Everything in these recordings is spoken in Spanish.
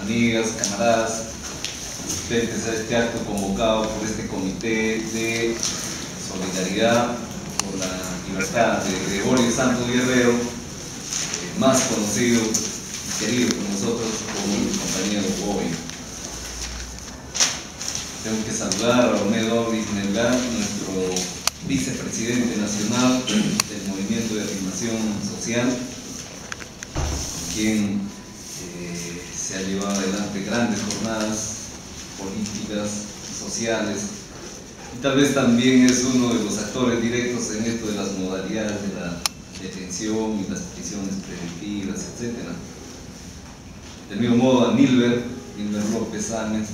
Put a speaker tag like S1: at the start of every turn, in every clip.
S1: amigas, camaradas, asistentes a este acto convocado por este Comité de Solidaridad por la Libertad de Gregorio Santos Guerrero, más conocido y querido por nosotros como el compañero Goyo. Tengo que saludar a Olmedo Ortiz Melgar, nuestro vicepresidente nacional del Movimiento de Afirmación Social, quien se ha llevado adelante grandes jornadas políticas, sociales, y tal vez también es uno de los actores directos en esto de las modalidades de la detención y las prisiones preventivas, etc. Del mismo modo a Nilber López Sáenz,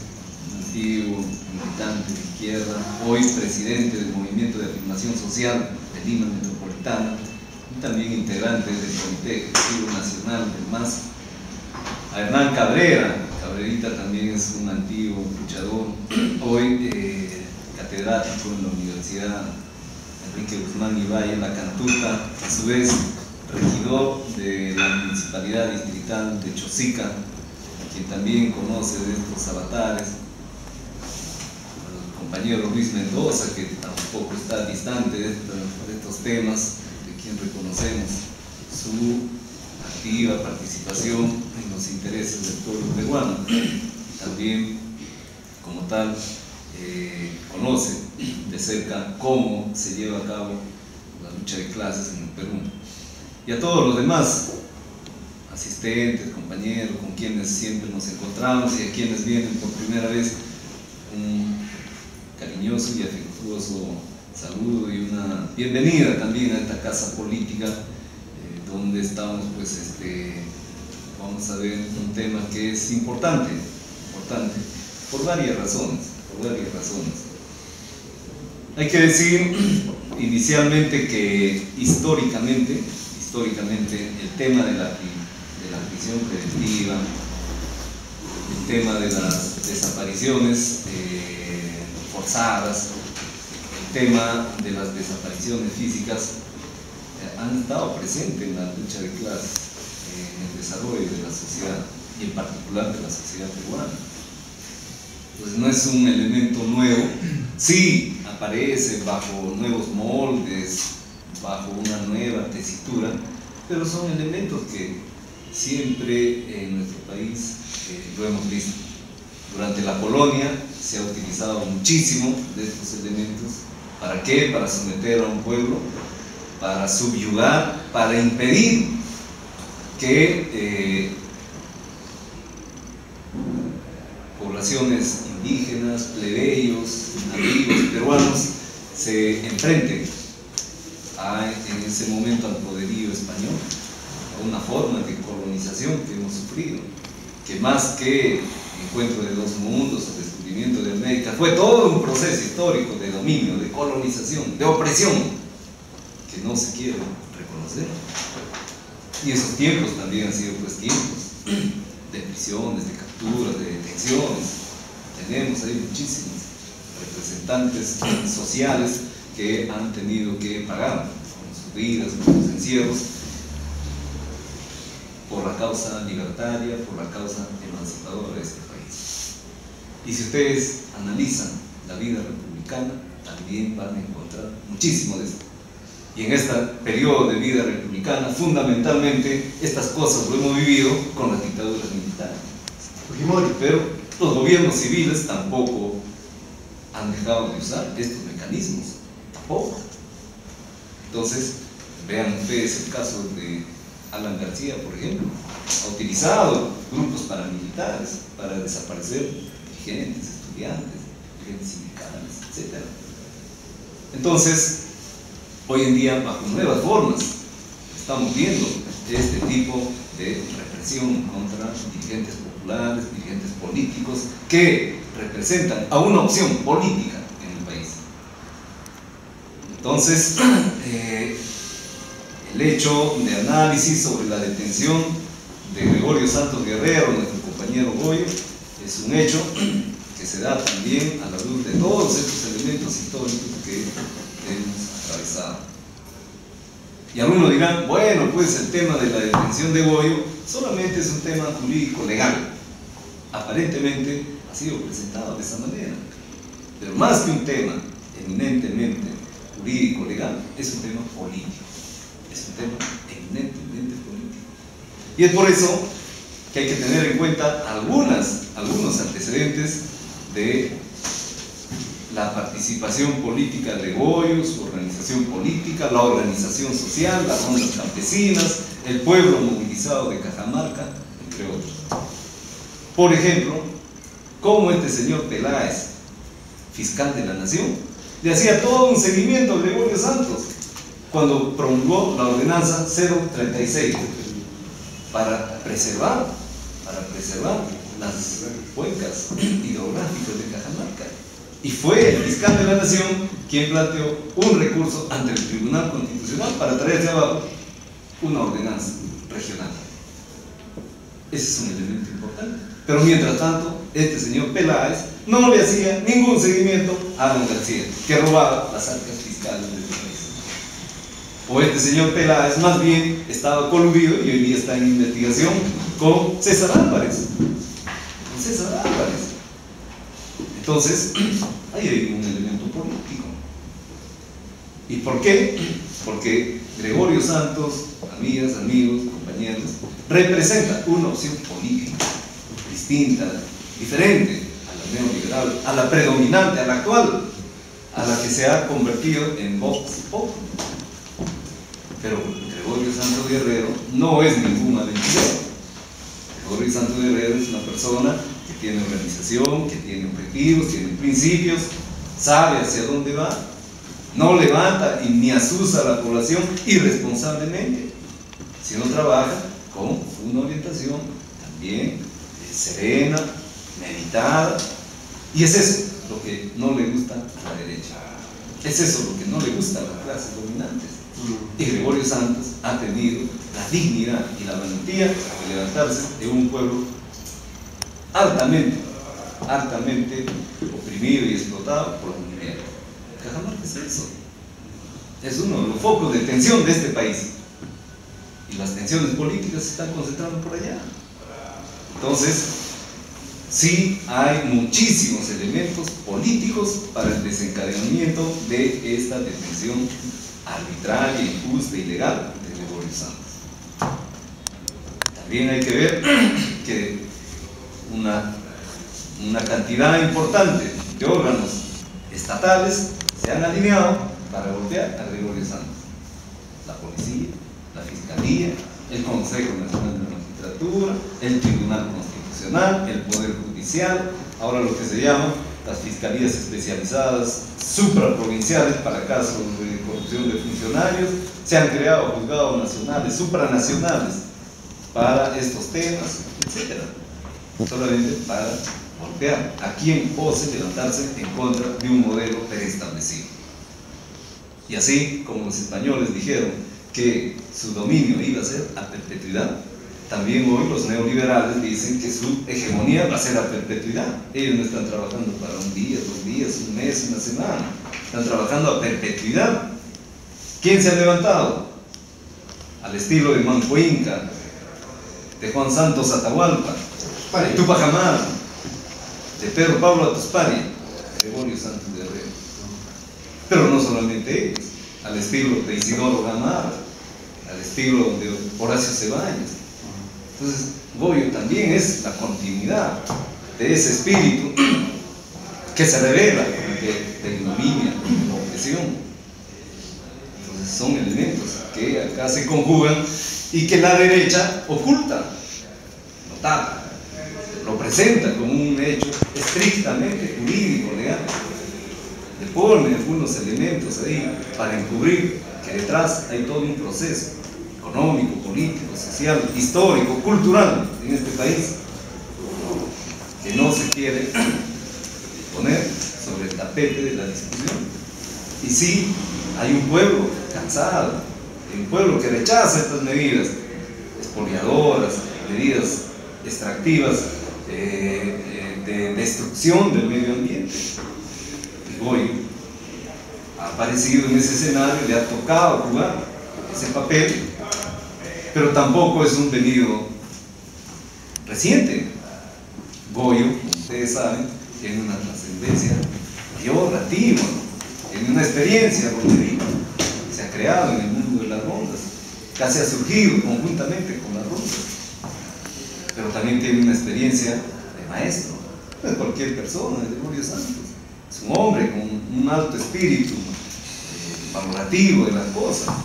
S1: antiguo militante de izquierda, hoy presidente del Movimiento de Afirmación Social de Lima Metropolitana y también integrante del Comité Ejecutivo Nacional del MAS. A Hernán Cabrerita también es un antiguo luchador, hoy catedrático en la Universidad Enrique Guzmán Ibai en la Cantuta, a su vez regidor de la Municipalidad Distrital de Chosica, quien también conoce de estos avatares. El compañero Luis Mendoza, que tampoco está distante de estos temas, de quien reconocemos su activa participación en los intereses del pueblo peruano. También, como tal, conoce de cerca cómo se lleva a cabo la lucha de clases en el Perú. Y a todos los demás asistentes, compañeros, con quienes siempre nos encontramos y a quienes vienen por primera vez, un cariñoso y afectuoso saludo y una bienvenida también a esta casa política, donde estamos, pues, vamos a ver un tema que es importante, por varias razones. Hay que decir inicialmente que históricamente el tema de la prisión preventiva, el tema de las desapariciones forzadas, el tema de las desapariciones físicas han estado presentes en la lucha de clases, en el desarrollo de la sociedad y en particular de la sociedad peruana. Pues no es un elemento nuevo, sí aparece bajo nuevos moldes, bajo una nueva tesitura, pero son elementos que siempre en nuestro país lo hemos visto. Durante la colonia se ha utilizado muchísimo de estos elementos. ¿Para qué? Para someter a un pueblo, para subyugar, para impedir que poblaciones indígenas, plebeyos, nativos, peruanos se enfrenten en ese momento al poderío español, a una forma de colonización que hemos sufrido, que más que encuentro de dos mundos o descubrimiento de América, fue todo un proceso histórico de dominio, de colonización, de opresión, que no se quiere reconocer. Y esos tiempos también han sido, pues, tiempos de prisiones, de capturas, de detenciones. Tenemos ahí muchísimos representantes sociales que han tenido que pagar con sus vidas, con sus encierros, por la causa libertaria, por la causa emancipadora de este país. Y si ustedes analizan la vida republicana, también van a encontrar muchísimo de esto. Y en este periodo de vida republicana, fundamentalmente, estas cosas lo hemos vivido con las dictaduras militares. Pero los gobiernos civiles tampoco han dejado de usar estos mecanismos, tampoco. Entonces, vean ustedes el caso de Alan García, por ejemplo. Ha utilizado grupos paramilitares para desaparecer dirigentes, estudiantes, dirigentes sindicales, etc. Entonces, hoy en día, bajo nuevas formas, estamos viendo este tipo de represión contra dirigentes populares, dirigentes políticos que representan a una opción política en el país. Entonces, el hecho de análisis sobre la detención de Gregorio Santos Guerrero, nuestro compañero Goyo, es un hecho que se da también a la luz de todos estos elementos históricos que hemos atravesado. Y algunos dirán, bueno, pues el tema de la detención de Goyo solamente es un tema jurídico legal. aparentemente ha sido presentado de esa manera. Pero más que un tema eminentemente jurídico, legal, es un tema político. Es un tema eminentemente político. Y es por eso que hay que tener en cuenta algunos antecedentes de la participación política de Gregorio, su organización política, la organización social, las rondas campesinas, el pueblo movilizado de Cajamarca, entre otros. Por ejemplo, cómo este señor Peláez, fiscal de la Nación, le hacía todo un seguimiento a Gregorio Santos cuando promulgó la ordenanza 036 para preservar las cuencas hidrográficas de Cajamarca. Y fue el fiscal de la Nación quien planteó un recurso ante el Tribunal Constitucional para traerse abajo una ordenanza regional. Ese es un elemento importante. Pero mientras tanto, este señor Peláez no le hacía ningún seguimiento a Alan García, que robaba las arcas fiscales del país. O este señor Peláez más bien estaba coludido y hoy día está en investigación con César Álvarez. Con César Álvarez. Entonces, ahí hay un elemento político. ¿Y por qué? Porque Gregorio Santos, amigas, amigos, compañeros, representa una opción política distinta, diferente a la neoliberal, a la predominante, a la actual, a la que se ha convertido en Vox Populi. Pero Gregorio Santos Guerrero no es ningún aventurero. Gregorio Santos Guerrero es una persona que tiene organización, que tiene objetivos, tiene principios, sabe hacia dónde va, no levanta y ni asusa a la población irresponsablemente, sino trabaja con una orientación también serena, meditada, y es eso lo que no le gusta a la derecha, es eso lo que no le gusta a las clases dominantes. Y Gregorio Santos ha tenido la dignidad y la valentía de levantarse de un pueblo altamente oprimido y explotado por la minería. Cajamarca es eso. Es uno de los focos de tensión de este país. Y las tensiones políticas se están concentrando por allá. Entonces, sí hay muchísimos elementos políticos para el desencadenamiento de esta detención arbitraria, injusta, ilegal de Gregorio Santos. También hay que ver que una cantidad importante de órganos estatales se han alineado para golpear a Gregorio Santos. La policía, la fiscalía, el Consejo Nacional de la Magistratura, el Tribunal Constitucional, el Poder Judicial, ahora lo que se llama las fiscalías especializadas supraprovinciales para casos de corrupción de funcionarios, se han creado juzgados nacionales, supranacionales para estos temas, etc. Solamente para golpear a quien ose levantarse en contra de un modelo preestablecido. Y así como los españoles dijeron que su dominio iba a ser a perpetuidad, también hoy los neoliberales dicen que su hegemonía va a ser a perpetuidad. Ellos no están trabajando para un día, 2 días, un mes, una semana. Están trabajando a perpetuidad. ¿Quién se ha levantado? Al estilo de Manco Inca, de Juan Santos Atahualpa, de Tupac Amaru, de Pedro Pablo Atuspari, Gregorio Santos Guerrero. Pero no solamente ellos, al estilo de Isidoro Gamarra, al estilo de Horacio Ceballos. Entonces, Goyo también es la continuidad de ese espíritu que se revela de ignominia, de opresión. Entonces, son elementos que acá se conjugan y que la derecha oculta, lo tapa, lo presenta como un hecho estrictamente jurídico, legal. Le pone algunos elementos ahí para encubrir que detrás hay todo un proceso económico, político, social, histórico, cultural en este país que no se quiere poner sobre el tapete de la discusión. Y sí, hay un pueblo cansado, hay un pueblo que rechaza estas medidas expoliadoras, medidas extractivas de destrucción del medio ambiente. Y Goyo ha aparecido en ese escenario, le ha tocado jugar ese papel, pero tampoco es un venido reciente. Goyo, como ustedes saben, tiene una trascendencia peyorativa, ¿no? Tiene una experiencia ronderina, se ha creado en el mundo de las rondas, casi ha surgido conjuntamente con las rondas, pero también tiene una experiencia de maestro. No es cualquier persona, es Gregorio Santos, es un hombre con un alto espíritu valorativo de las cosas.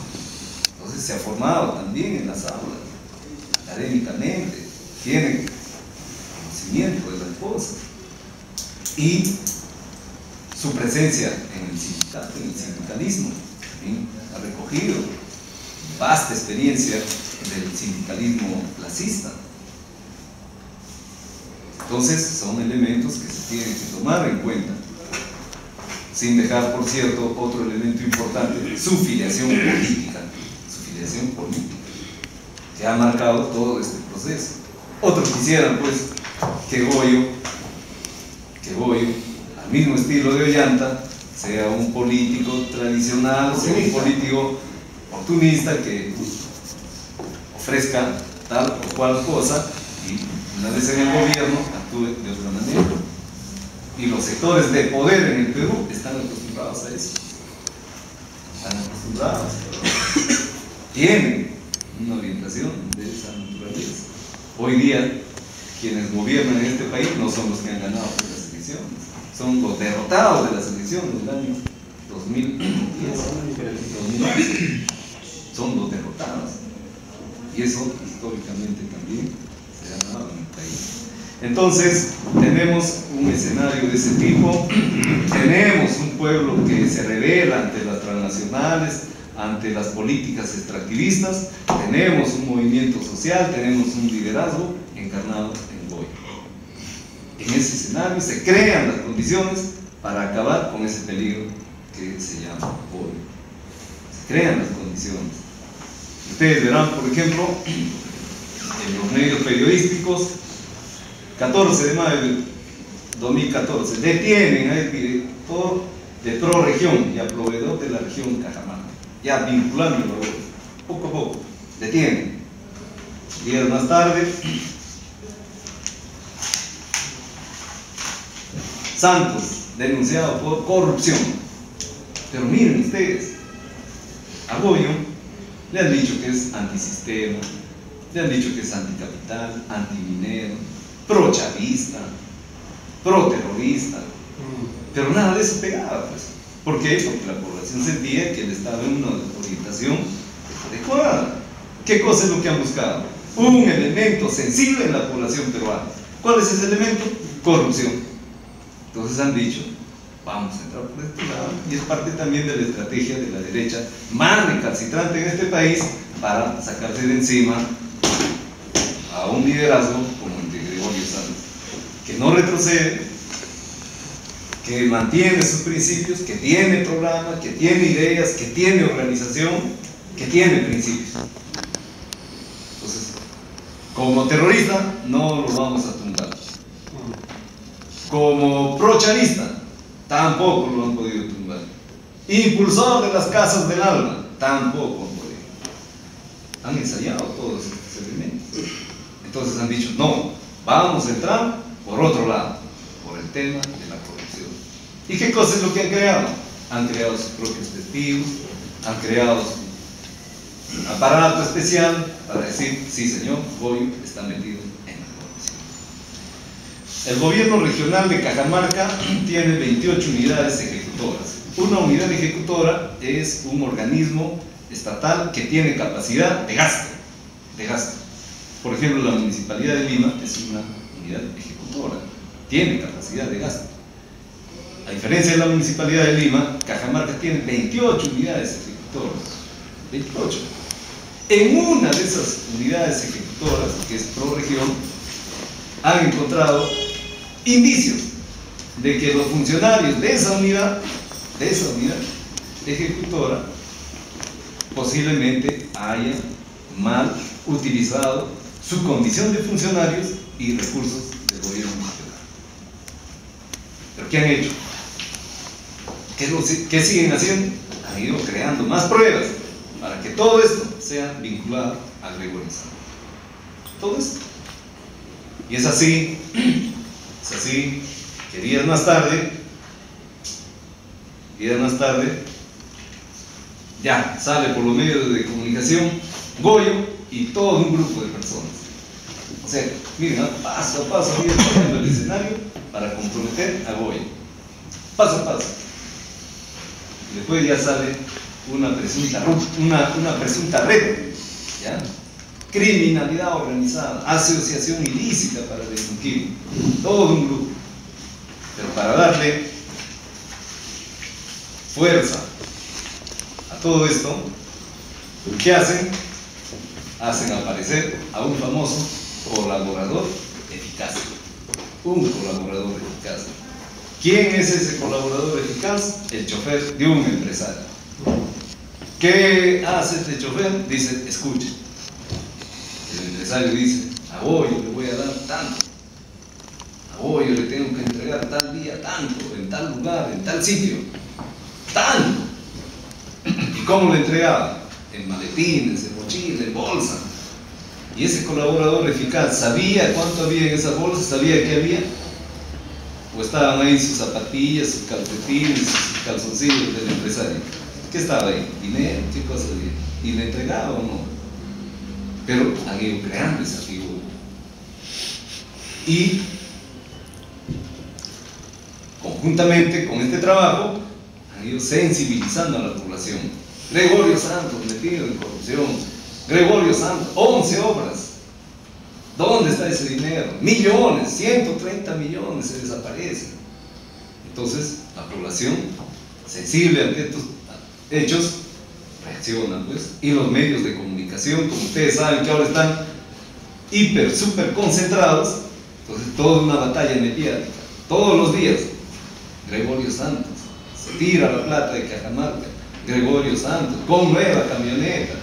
S1: Entonces se ha formado también en las aulas, académicamente, tiene conocimiento de las cosas, y su presencia en el sindicato, en el sindicalismo, también ha recogido vasta experiencia del sindicalismo clasista. Entonces son elementos que se tienen que tomar en cuenta, sin dejar, por cierto, otro elemento importante, su filiación política, que ha marcado todo este proceso. Otros quisieran, pues, que Goyo, al mismo estilo de Ollanta, sea un político tradicional, sea un político oportunista que ofrezca tal o cual cosa y una vez en el gobierno actúe de otra manera. Y los sectores de poder en el Perú están acostumbrados a eso. Están acostumbrados. Tienen una orientación de esa naturaleza. Hoy día, quienes gobiernan en este país no son los que han ganado las elecciones, son los derrotados de las elecciones del año 2010, 2011. Son los derrotados. Y eso históricamente también se ha dado en el país. Entonces, tenemos un escenario de ese tipo, tenemos un pueblo que se revela ante las transnacionales, ante las políticas extractivistas, tenemos un movimiento social, tenemos un liderazgo encarnado en Goyo. En ese escenario se crean las condiciones para acabar con ese peligro que se llama Goyo. Se crean las condiciones. Ustedes verán, por ejemplo, en los medios periodísticos, 14 de mayo de 2014, detienen al director de ProRegión y al proveedor de la región Cajamarca, ya vinculándolo poco a poco, detienen. Días más tarde, Santos, denunciado por corrupción. Pero miren ustedes, a Goyo le han dicho que es antisistema, le han dicho que es anticapital, antiminero, pro-chavista, pro-terrorista, pero nada de eso pegaba, pues. ¿Por qué? Porque la población sentía que él estaba en una orientación adecuada. ¿Qué cosa es lo que han buscado? Un elemento sensible en la población peruana. ¿Cuál es ese elemento? Corrupción. Entonces han dicho, vamos a entrar por este lado, y es parte también de la estrategia de la derecha más recalcitrante en este país para sacarse de encima a un liderazgo como el de Gregorio Santos, que no retrocede, que mantiene sus principios, que tiene programa, que tiene ideas, que tiene organización, que tiene principios. Entonces, como terrorista no lo vamos a tumbar. Como pro-chavista tampoco lo han podido tumbar. Impulsor de las casas del alma tampoco han podido. Han ensayado todos estos elementos. Entonces han dicho, no, vamos a entrar por otro lado, por el tema de la corrupción. ¿Y qué cosa es lo que han creado? Han creado sus propios testigos, han creado su aparato especial para decir, sí señor, Goyo está metido en la corrupción. El gobierno regional de Cajamarca tiene 28 unidades ejecutoras. Una unidad ejecutora es un organismo estatal que tiene capacidad de gasto. Por ejemplo, la Municipalidad de Lima es una unidad ejecutora, tiene capacidad de gasto. A diferencia de la Municipalidad de Lima, Cajamarca tiene 28 unidades ejecutoras. 28. En una de esas unidades ejecutoras, que es ProRegión, han encontrado indicios de que los funcionarios de esa unidad ejecutora posiblemente hayan mal utilizado su condición de funcionarios y recursos del gobierno nacional. ¿Pero qué han hecho? ¿Qué siguen haciendo? Han ido creando más pruebas para que todo esto sea vinculado a Gregorio Santos. Todo esto. Y es así Es así que días más tarde, ya sale por los medios de comunicación Goyo y todo un grupo de personas. O sea, miren, paso a paso, miren, poniendo el escenario para comprometer a Goyo. Paso a paso. Y después ya sale una presunta red, ¿ya? Criminalidad organizada, asociación ilícita para delinquir, todo un grupo. Pero para darle fuerza a todo esto, ¿qué hacen? Hacen aparecer a un famoso colaborador eficaz. Un colaborador eficaz. ¿Quién es ese colaborador eficaz? El chofer de un empresario. ¿Qué hace este chofer? Dice, escuche. El empresario dice, a Goyo le voy a dar tanto. A Goyo le tengo que entregar tal día tanto, en tal lugar, en tal sitio. Tanto. ¿Y cómo le entregaba? En maletines, en mochila, en bolsa. Y ese colaborador eficaz sabía cuánto había en esa bolsa, sabía qué había. O estaban ahí sus zapatillas, sus calcetines, sus calzoncillos del empresario. ¿Qué estaba ahí? Dinero, ¿qué cosa había? ¿Y le entregaba o no? Pero han ido creando esa figura. Y conjuntamente con este trabajo han ido sensibilizando a la población. Gregorio Santos metido en corrupción. Gregorio Santos, 11 obras. ¿Dónde está ese dinero? Millones, 130 millones se desaparecen. Entonces, la población sensible ante estos hechos reacciona, pues. Y los medios de comunicación, como ustedes saben que ahora están súper concentrados, entonces toda una batalla mediática, todos los días. Gregorio Santos, se tira la plata de Cajamarca. Gregorio Santos, con nueva camioneta.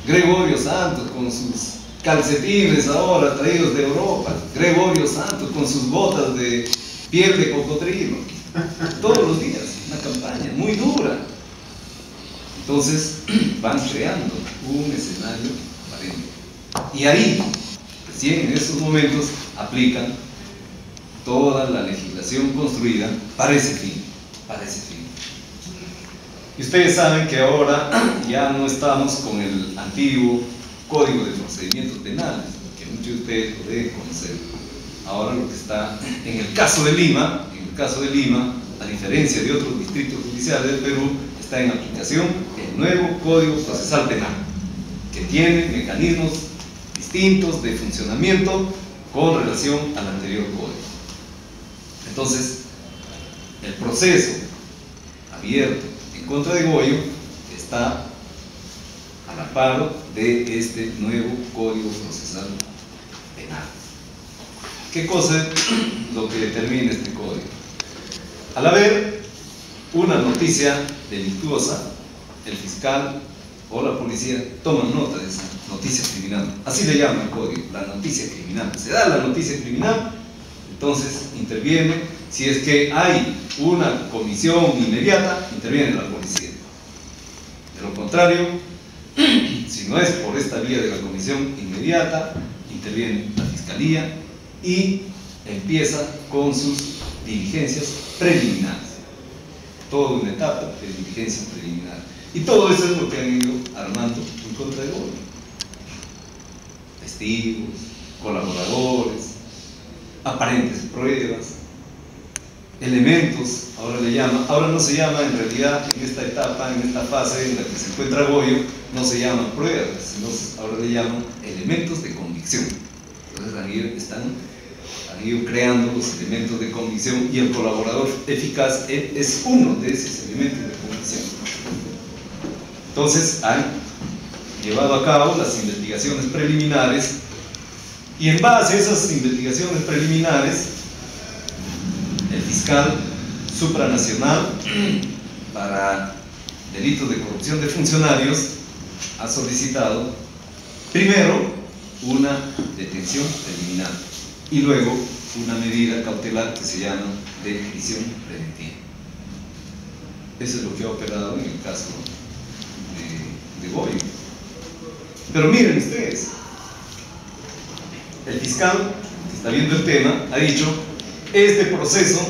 S1: Gregorio Santos, con sus calcetines ahora traídos de Europa. Gregorio Santos, con sus botas de piel de cocodrilo. Todos los días, una campaña muy dura. Entonces, van creando un escenario aparente. Y ahí, recién en esos momentos, aplican toda la legislación construida para ese fin. Y ustedes saben que ahora ya no estamos con el antiguo Código de Procedimientos Penales, que muchos de ustedes lo deben conocer. Ahora lo que está en el caso de Lima, a diferencia de otros distritos judiciales del Perú, está en aplicación el nuevo Código Procesal Penal, que tiene mecanismos distintos de funcionamiento con relación al anterior código. Entonces, el proceso abierto en contra de Goyo está al amparo de este nuevo Código Procesal Penal. ¿Qué cosa es lo que determina este código? Al haber una noticia delictuosa, el fiscal o la policía toman nota de esa noticia criminal. Así le llama el código, la noticia criminal. Se da la noticia criminal, entonces interviene. Si es que hay una comisión inmediata, interviene la policía. De lo contrario, si no es por esta vía de la comisión inmediata, interviene la fiscalía y empieza con sus diligencias preliminares. Toda una etapa de diligencia preliminar. Y todo eso es lo que han ido armando en contra de Goyo. Testigos, colaboradores, aparentes pruebas, elementos, ahora no se llama en realidad en esta etapa, en esta fase en la que se encuentra Goyo, no se llaman pruebas, sino ahora le llaman elementos de convicción. Entonces han ido creando los elementos de convicción y el colaborador eficaz es uno de esos elementos de convicción. Entonces han llevado a cabo las investigaciones preliminares y en base a esas investigaciones preliminares el fiscal supranacional para delitos de corrupción de funcionarios ha solicitado primero una detención preliminar y luego una medida cautelar que se llama de prisión preventiva. Eso es lo que ha operado en el caso de Goyo. Pero miren ustedes, el fiscal que está viendo el tema ha dicho este proceso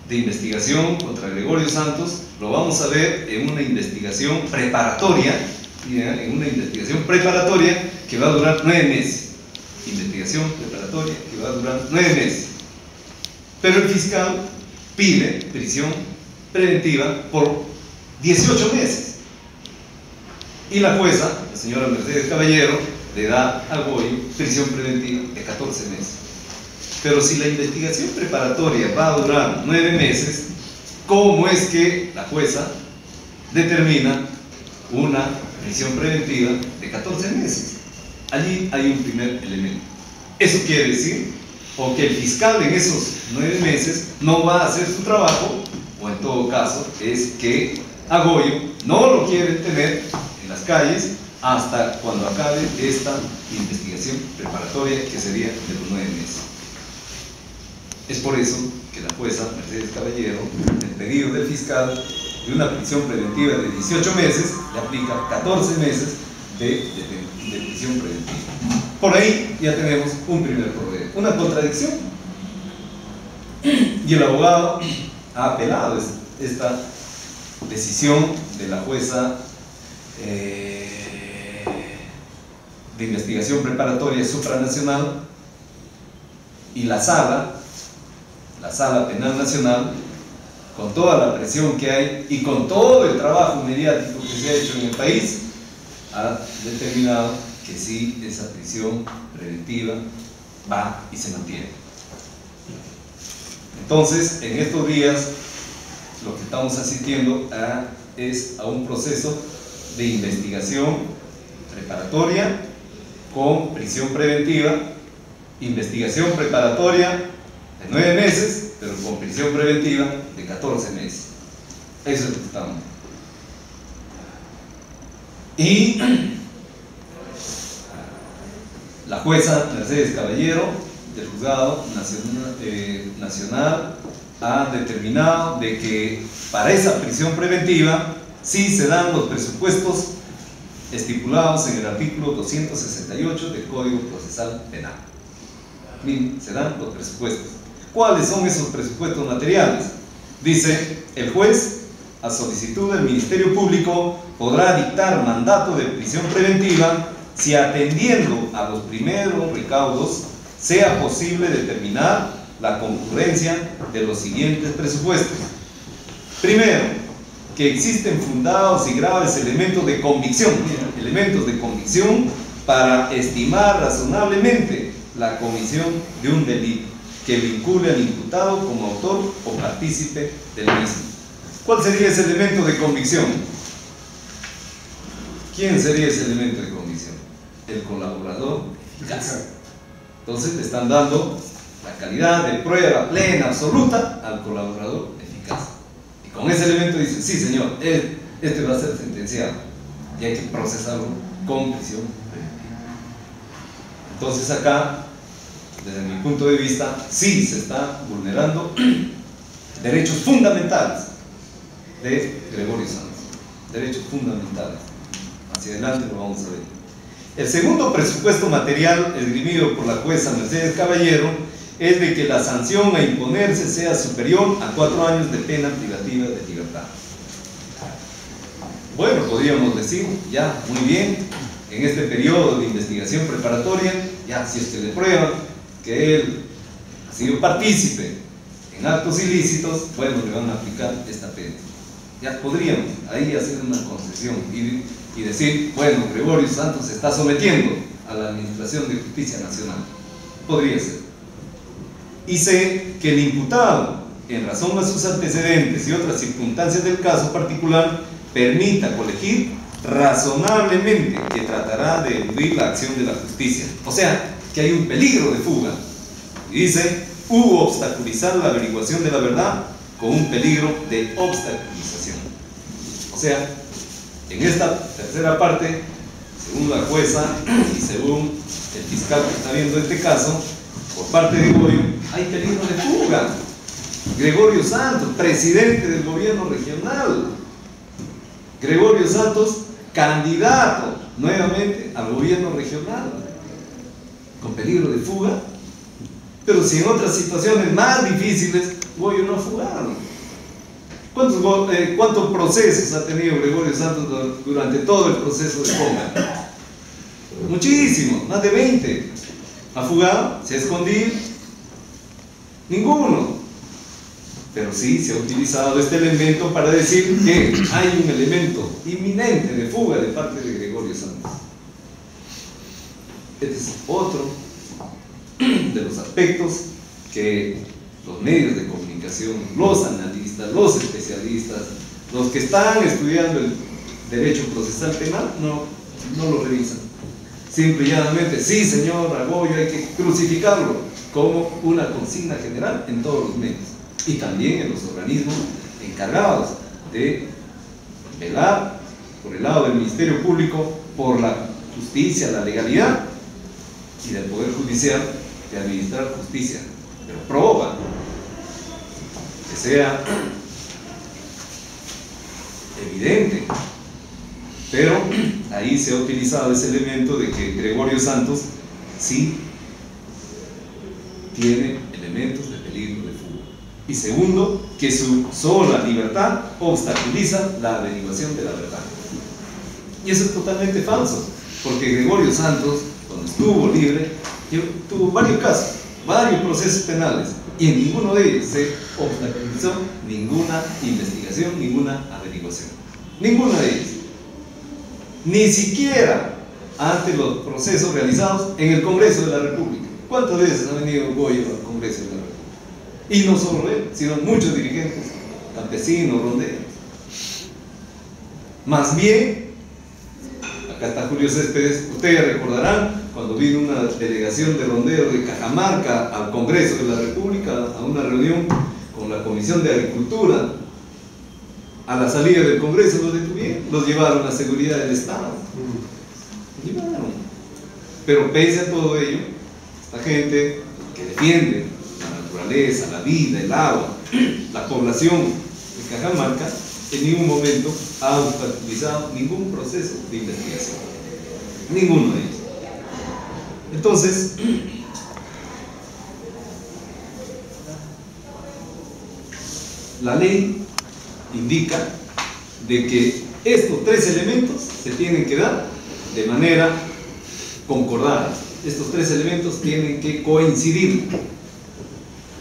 S1: de investigación contra Gregorio Santos lo vamos a ver en una investigación preparatoria, que va a durar 9 meses. Investigación preparatoria que va a durar 9 meses. Pero el fiscal pide prisión preventiva por 18 meses. Y la jueza, la señora Mercedes Caballero, le da a Goyo prisión preventiva de 14 meses. Pero si la investigación preparatoria va a durar 9 meses, ¿cómo es que la jueza determina una prisión preventiva de 14 meses? Allí hay un primer elemento. Eso quiere decir o que el fiscal en esos 9 meses no va a hacer su trabajo, o en todo caso es que a Goyo no lo quieren tener en las calles hasta cuando acabe esta investigación preparatoria, que sería de los 9 meses. Es por eso que la jueza Mercedes Caballero, en el pedido del fiscal de una prisión preventiva de 18 meses, le aplica 14 meses de prisión preventiva. Por ahí ya tenemos un primer problema, una contradicción. Y el abogado ha apelado esta decisión de la jueza de investigación preparatoria supranacional, y la sala penal nacional, con toda la presión que hay y con todo el trabajo mediático que se ha hecho en el país, ha determinado que sí, esa prisión preventiva va y se mantiene. Entonces, en estos días lo que estamos asistiendo es a un proceso de investigación preparatoria con prisión preventiva, investigación preparatoria de 9 meses, pero con prisión preventiva de 14 meses. Eso es lo que estamos. Y la jueza Mercedes Caballero del Juzgado Nacional ha determinado de que para esa prisión preventiva sí se dan los presupuestos estipulados en el artículo 268 del Código Procesal Penal. Se dan los presupuestos. ¿Cuáles son esos presupuestos materiales? Dice: el juez, a solicitud del Ministerio Público, podrá dictar mandato de prisión preventiva si, atendiendo a los primeros recaudos, sea posible determinar la concurrencia de los siguientes presupuestos. Primero, que existen fundados y graves elementos de convicción para estimar razonablemente la comisión de un delito que vincule al imputado como autor o partícipe del mismo. ¿Cuál sería ese elemento de convicción? ¿Quién sería ese elemento de convicción? El colaborador eficaz. Entonces le están dando la calidad de prueba plena, absoluta al colaborador eficaz. Y con ese elemento dicen: sí, señor, este va a ser sentenciado y hay que procesarlo con prisión preventiva. Entonces acá, desde mi punto de vista, sí se está vulnerando derechos fundamentales de Gregorio Santos. Derechos fundamentales. Hacia adelante lo vamos a ver. El segundo presupuesto material esgrimido por la jueza Mercedes Caballero es de que la sanción a imponerse sea superior a 4 años de pena privativa de libertad. Bueno, podríamos decir, ya, muy bien, en este periodo de investigación preparatoria, ya, si es que le prueban que él ha sido partícipe en actos ilícitos, bueno, le van a aplicar esta pena. Ya podríamos ahí hacer una concesión y decir: bueno, Gregorio Santos se está sometiendo a la Administración de Justicia Nacional. Podría ser. Y sé que el imputado, en razón a sus antecedentes y otras circunstancias del caso particular, permita colegir razonablemente que tratará de eludir la acción de la justicia. O sea, que hay un peligro de fuga. Y dice: hubo obstaculizar la averiguación de la verdad con un peligro de obstaculización. O sea, en esta tercera parte, según la jueza y según el fiscal que está viendo este caso, por parte de Goyo, hay peligro de fuga. Gregorio Santos, presidente del gobierno regional. Gregorio Santos, candidato nuevamente al gobierno regional. Con peligro de fuga. Pero si en otras situaciones más difíciles, Goyo no ha fugado. ¿Cuántos procesos ha tenido Gregorio Santos durante todo el proceso de Ponga? Muchísimos, más de 20. ¿Ha fugado? ¿Se ha escondido? Ninguno. Pero sí se ha utilizado este elemento para decir que hay un elemento inminente de fuga de parte de Gregorio Santos. Este es otro de los aspectos que los medios de comunicación, los analistas, los especialistas, los que están estudiando el derecho procesal penal, no lo revisan. Simple y llanamente, sí señor, a Goyo hay que crucificarlo, como una consigna general en todos los medios y también en los organismos encargados de velar por el lado del Ministerio Público por la justicia, la legalidad, y del Poder Judicial de administrar justicia, pero proba, que sea evidente. Pero ahí se ha utilizado ese elemento de que Gregorio Santos sí tiene elementos de peligro de fuga. Y segundo, que su sola libertad obstaculiza la averiguación de la verdad. Y eso es totalmente falso, porque Gregorio Santos, cuando estuvo libre, tuvo varios casos, varios procesos penales, y en ninguno de ellos se obstaculizó ninguna investigación, ninguna averiguación. Ninguno de ellos. Ni siquiera ante los procesos realizados en el Congreso de la República. ¿Cuántas veces ha venido Goyo al Congreso de la República? Y no solo él, sino muchos dirigentes, campesinos, ronderos. Más bien, acá está Julio Céspedes, ustedes recordarán cuando vino una delegación de ronderos de Cajamarca al Congreso de la República, a una reunión con la Comisión de Agricultura. A la salida del Congreso los detuvieron, los llevaron a seguridad del Estado. Los llevaron. Pero pese a todo ello, esta gente que defiende la naturaleza, la vida, el agua, la población de Cajamarca, en ningún momento ha obstaculizado ningún proceso de investigación. Ninguno de ellos. Entonces, la ley indica de que estos tres elementos se tienen que dar de manera concordada. Estos tres elementos tienen que coincidir.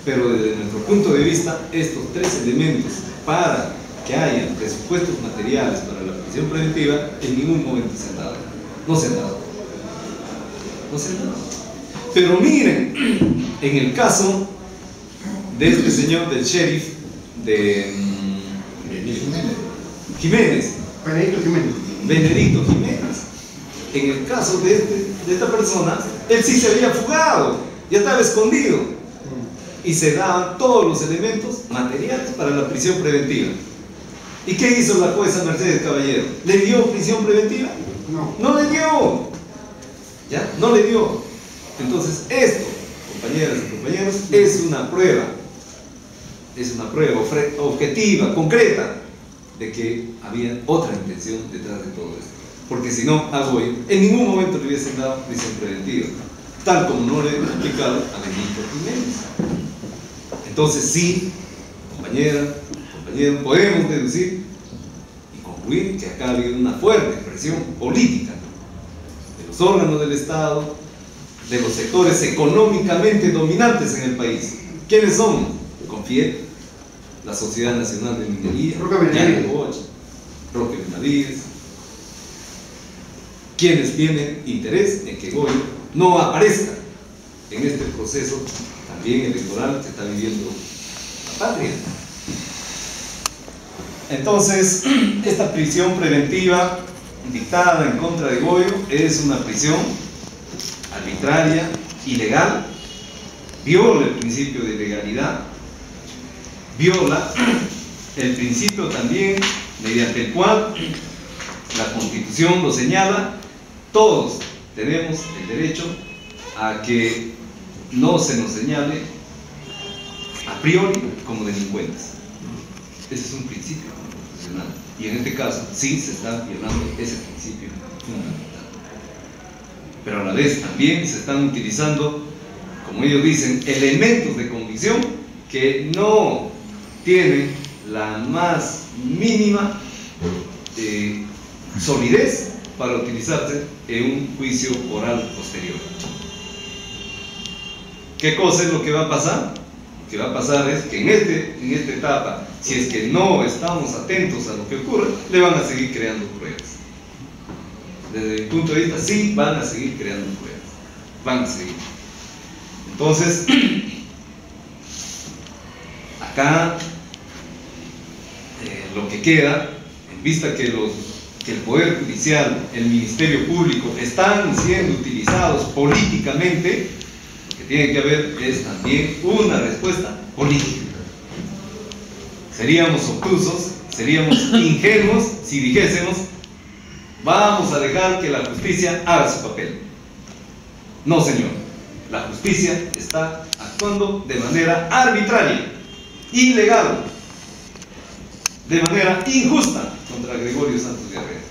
S1: Pero desde nuestro punto de vista, estos tres elementos para que haya presupuestos materiales para la prisión preventiva en ningún momento se han dado. No se han dado. No se han dado. Pero miren, en el caso de este señor, del sheriff de Jiménez, Benedicto Jiménez, en el caso de esta persona, él sí se había fugado, ya estaba escondido, y se daban todos los elementos materiales para la prisión preventiva. ¿Y qué hizo la jueza Mercedes Caballero? ¿Le dio prisión preventiva? No le dio. ¿Ya? No le dio. Entonces esto, compañeras y compañeros, es una prueba objetiva, concreta, de que había otra intención detrás de todo esto. Porque si no, a Goyo en ningún momento le hubiesen dado prisión preventiva, tal como no le han aplicado a Benedicto Jiménez. Entonces sí, compañeros, podemos deducir y concluir que acá ha habido una fuerte presión política de los órganos del Estado, de los sectores económicamente dominantes en el país. ¿Quiénes son? Confiet, la Sociedad Nacional de Minería, Roque Benavides, quienes tienen interés en que Goyo no aparezca en este proceso también electoral que está viviendo la patria. Entonces, esta prisión preventiva dictada en contra de Goyo es una prisión arbitraria, ilegal, viola el principio de legalidad, viola el principio también mediante el cual la Constitución lo señala: todos tenemos el derecho a que no se nos señale a priori como delincuentes. Ese es un principio constitucional, y en este caso sí se está violando ese principio fundamental. Pero a la vez también se están utilizando como ellos dicen, elementos de convicción que no tienen la más mínima solidez para utilizarse en un juicio oral posterior. ¿Qué cosa es lo que va a pasar? Lo que va a pasar es que en esta etapa, si es que no estamos atentos a lo que ocurre, le van a seguir creando pruebas. Desde mi punto de vista, sí van a seguir creando pruebas. Van a seguir. Entonces, acá lo que queda, en vista que el Poder Judicial, el Ministerio Público están siendo utilizados políticamente, lo que tiene que haber es también una respuesta política. Seríamos obtusos, seríamos ingenuos si dijésemos: vamos a dejar que la justicia haga su papel. No, señor. La justicia está actuando de manera arbitraria, ilegal, de manera injusta contra Gregorio Santos Guerrero.